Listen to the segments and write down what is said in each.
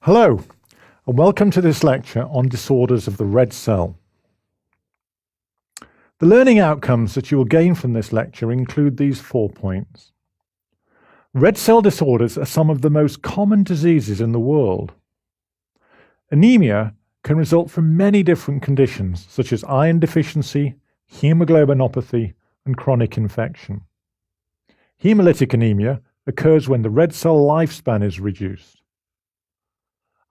Hello, and welcome to this lecture on disorders of the red cell. The learning outcomes that you will gain from this lecture include these 4 points. Red cell disorders are some of the most common diseases in the world. Anemia can result from many different conditions, such as iron deficiency, hemoglobinopathy, and chronic infection. Hemolytic anemia occurs when the red cell lifespan is reduced.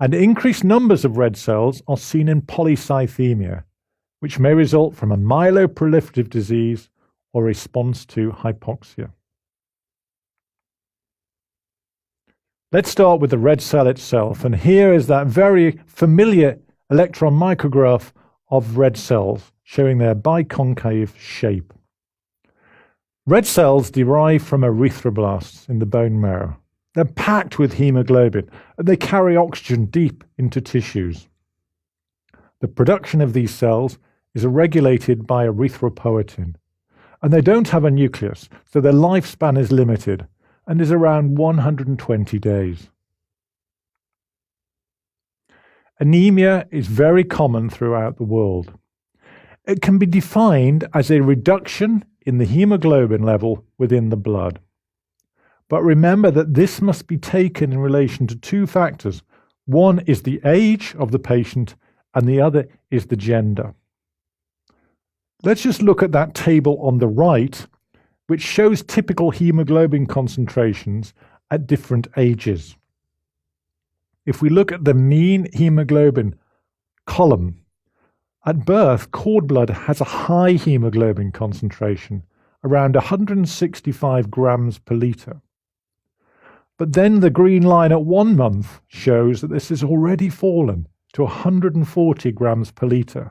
And increased numbers of red cells are seen in polycythemia, which may result from a myeloproliferative disease or response to hypoxia. Let's start with the red cell itself, and here is that very familiar electron micrograph of red cells, showing their biconcave shape. Red cells derive from erythroblasts in the bone marrow. They're packed with hemoglobin, and they carry oxygen deep into tissues. The production of these cells is regulated by erythropoietin, and they don't have a nucleus, so their lifespan is limited and is around 120 days. Anemia is very common throughout the world. It can be defined as a reduction in the hemoglobin level within the blood. But remember that this must be taken in relation to two factors. One is the age of the patient, and the other is the gender. Let's just look at that table on the right, which shows typical hemoglobin concentrations at different ages. If we look at the mean hemoglobin column, at birth, cord blood has a high hemoglobin concentration, around 165 grams per litre. But then the green line at 1 month shows that this has already fallen to 140 grams per litre.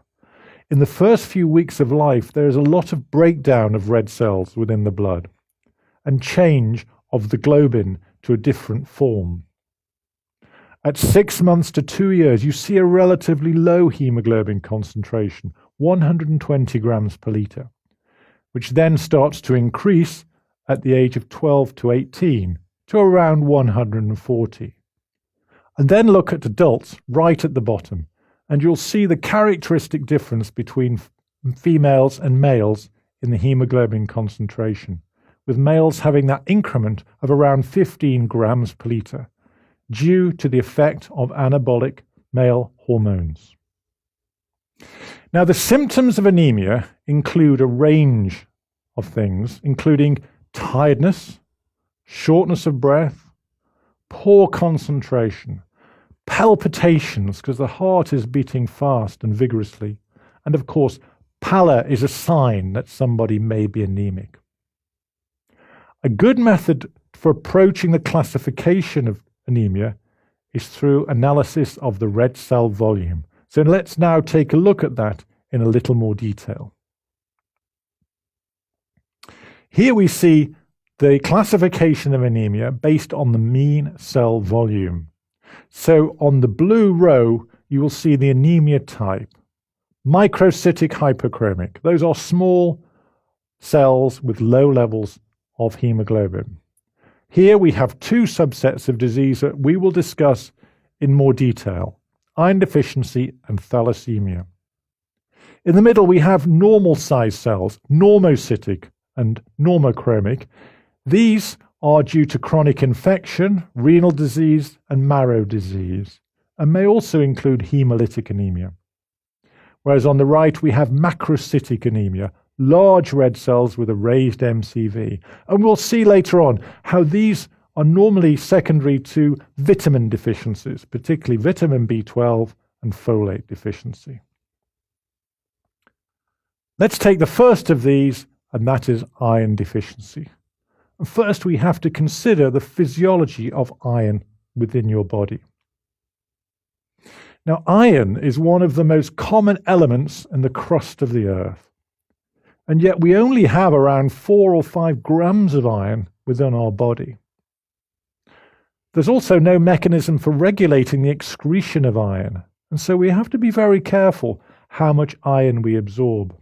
In the first few weeks of life, there is a lot of breakdown of red cells within the blood and change of the globin to a different form. At 6 months to 2 years, you see a relatively low hemoglobin concentration, 120 grams per litre, which then starts to increase at the age of 12 to 18 to around 140. And then look at adults right at the bottom, and you'll see the characteristic difference between females and males in the hemoglobin concentration, with males having that increment of around 15 grams per litre, due to the effect of anabolic male hormones. Now, the symptoms of anemia include a range of things, including tiredness, shortness of breath, poor concentration, palpitations because the heart is beating fast and vigorously, and of course, pallor is a sign that somebody may be anemic. A good method for approaching the classification of anemia is through analysis of the red cell volume. So let's now take a look at that in a little more detail. Here we see the classification of anemia based on the mean cell volume. So on the blue row, you will see the anemia type. Microcytic hypochromic. Those are small cells with low levels of hemoglobin. Here we have two subsets of disease that we will discuss in more detail: iron deficiency and thalassemia. In the middle, we have normal size cells, normocytic and normochromic. These are due to chronic infection, renal disease, and marrow disease, and may also include hemolytic anemia. Whereas on the right, we have macrocytic anemia, large red cells with a raised MCV. And we'll see later on how these are normally secondary to vitamin deficiencies, particularly vitamin B12 and folate deficiency. Let's take the first of these, and that is iron deficiency. First, we have to consider the physiology of iron within your body. Now, iron is one of the most common elements in the crust of the earth, and yet we only have around 4 or 5 grams of iron within our body. There's also no mechanism for regulating the excretion of iron, and so we have to be very careful how much iron we absorb.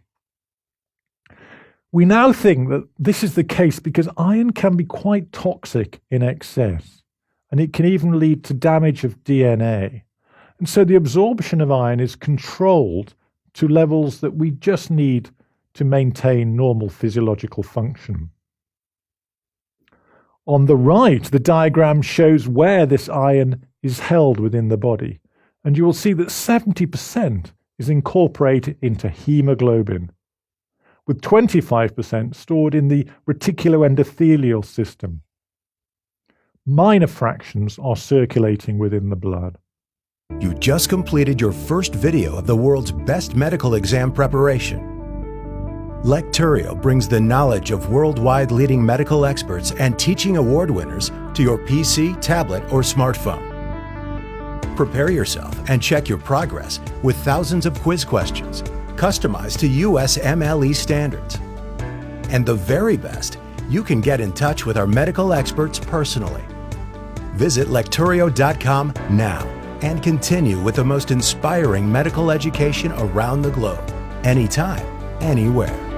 We now think that this is the case because iron can be quite toxic in excess, and it can even lead to damage of DNA. And so the absorption of iron is controlled to levels that we just need to maintain normal physiological function. On the right, the diagram shows where this iron is held within the body, and you will see that 70% is incorporated into hemoglobin, with 25% stored in the reticuloendothelial system. Minor fractions are circulating within the blood. You just completed your first video of the world's best medical exam preparation. Lecturio brings the knowledge of worldwide leading medical experts and teaching award winners to your PC, tablet, or smartphone. Prepare yourself and check your progress with thousands of quiz questions, customized to USMLE standards. And the very best, you can get in touch with our medical experts personally. Visit lecturio.com now and continue with the most inspiring medical education around the globe, anytime, anywhere.